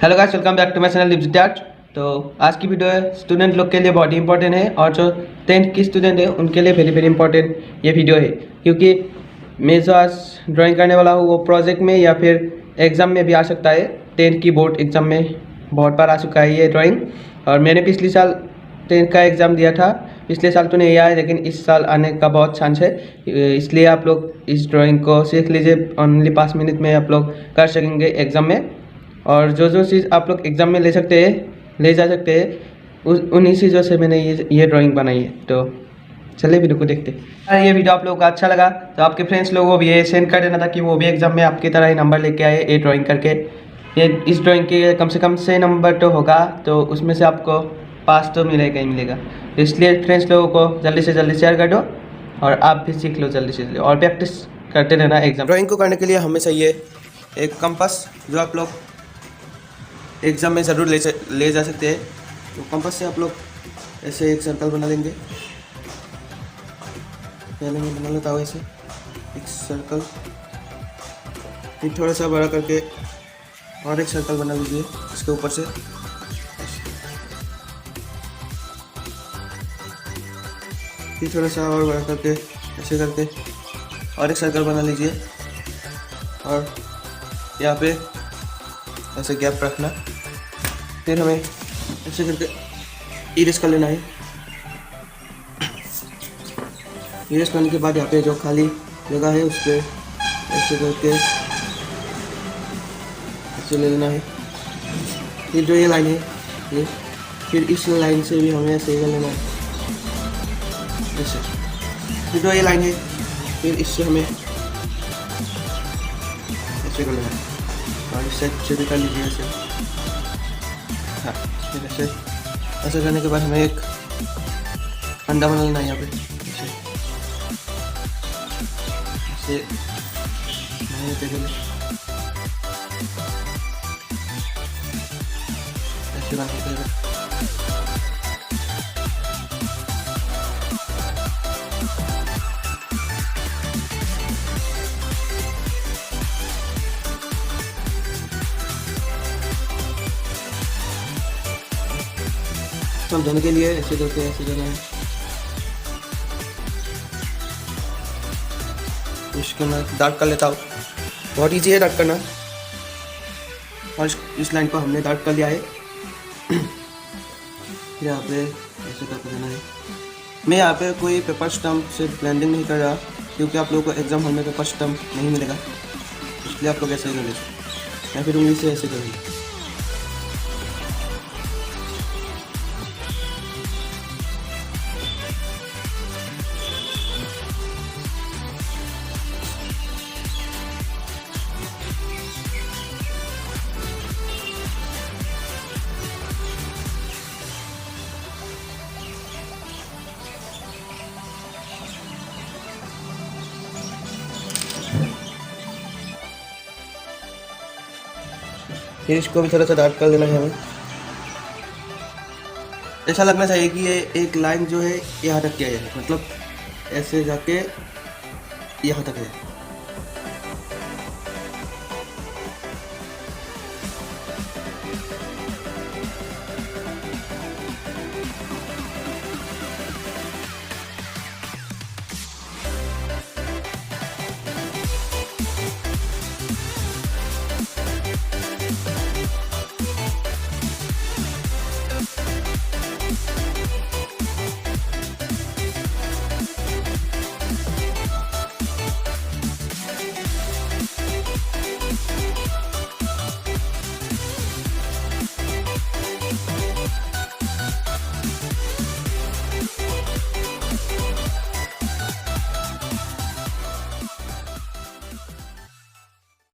Hello guys, welcome back to my channel lips art. तो आज की वीडियो स्टूडेंट लोग के लिए बहुत ही इंपॉर्टेंट है और जो 10th की स्टूडेंट है उनके लिए वेरी वेरी इंपॉर्टेंट ये वीडियो है, क्योंकि मैं जो आज ड्राइंग करने वाला हूँ वो प्रोजेक्ट में या फिर एग्ज़ाम में भी आ सकता है। 10th की बोर्ड एग्ज़ाम में बहुत बार आ चुका है ये ड्राइंग, और मैंने पिछले साल 10th का एग्ज़ाम दिया था। पिछले साल तो नहीं आया, लेकिन इस साल आने का बहुत चांस है, इसलिए आप लोग इस ड्राइंग को सीख लीजिए। ओनली 5 मिनट में आप लोग कर सकेंगे एग्ज़ाम में, और जो चीज़ आप लोग एग्ज़ाम में ले जा सकते हैं उन्हीं चीज़ों से मैंने ये ड्राइंग बनाई है। तो चलिए वीडियो को देखते हैं। अगर ये वीडियो आप लोगों को अच्छा लगा तो आपके फ्रेंड्स लोगों को भी ये सेंड कर देना था कि वो भी एग्ज़ाम में आपकी तरह ही नंबर लेके आए ये ड्राइंग करके। ये इस ड्राइंग के कम से कम 6 नंबर तो होगा, तो उसमें से आपको पास तो मिलेगा ही मिलेगा। तो इसलिए फ्रेंड्स लोगों को जल्दी से जल्दी शेयर कर दो और आप भी सीख लो जल्दी से जल्दी, और प्रैक्टिस करते रहना एग्ज़ाम। ड्राइंग को करने के लिए हमें चाहिए एक कंपास, जो आप लोग एग्ज़ाम में ज़रूर ले जा सकते हैं। तो कंपास से आप लोग ऐसे एक सर्कल बना लेंगे। पहले मैं बना लेता हूँ ऐसे एक सर्कल, फिर थोड़ा सा बड़ा करके और एक सर्कल बना लीजिए इसके ऊपर से। फिर थोड़ा सा और बड़ा करके ऐसे करके और एक सर्कल बना लीजिए, और यहाँ पे ऐसे गैप रखना। फिर हमें ऐसे करके इरेज कर लेना है। इरेज करने के बाद यहाँ पे जो खाली जगह है उस पर ऐसे करके ऐसे ले लेना है। फिर जो ये लाइन है ये, फिर इस लाइन से भी हमें ऐसे कर लेना है ऐसे। फिर जो ये लाइन है फिर इससे हमें ऐसे कर लेना है, और इससे अच्छे से कर लीजिए ऐसे। हाँ, फिर ऐसे करने के बाद हमें एक अंडा बना लेना है यहाँ पे ऐसे ऐसे बना के समझाने के लिए ऐसे करके ऐसे करना है, इसको मैं डार्क कर लेता हूँ। बहुत ईजी है डार्क करना, और इस लाइन को हमने डार्क कर लिया है। यहाँ पे ऐसे करके देना है। मैं यहाँ पे कोई पेपर स्टम्प से ब्लेंडिंग नहीं कर रहा, क्योंकि आप लोगों को एग्जाम हॉल में पेपर स्टम्प नहीं मिलेगा, इसलिए आप लोग ऐसे ही कर लीजिए, या फिर उंगली से ऐसे करेंगे। फिर इसको भी थोड़ा सा डार्क कर लेना है हमें। ऐसा लगना चाहिए कि ये एक लाइन जो है यहाँ तक किया है, मतलब ऐसे जाके यहाँ तक है।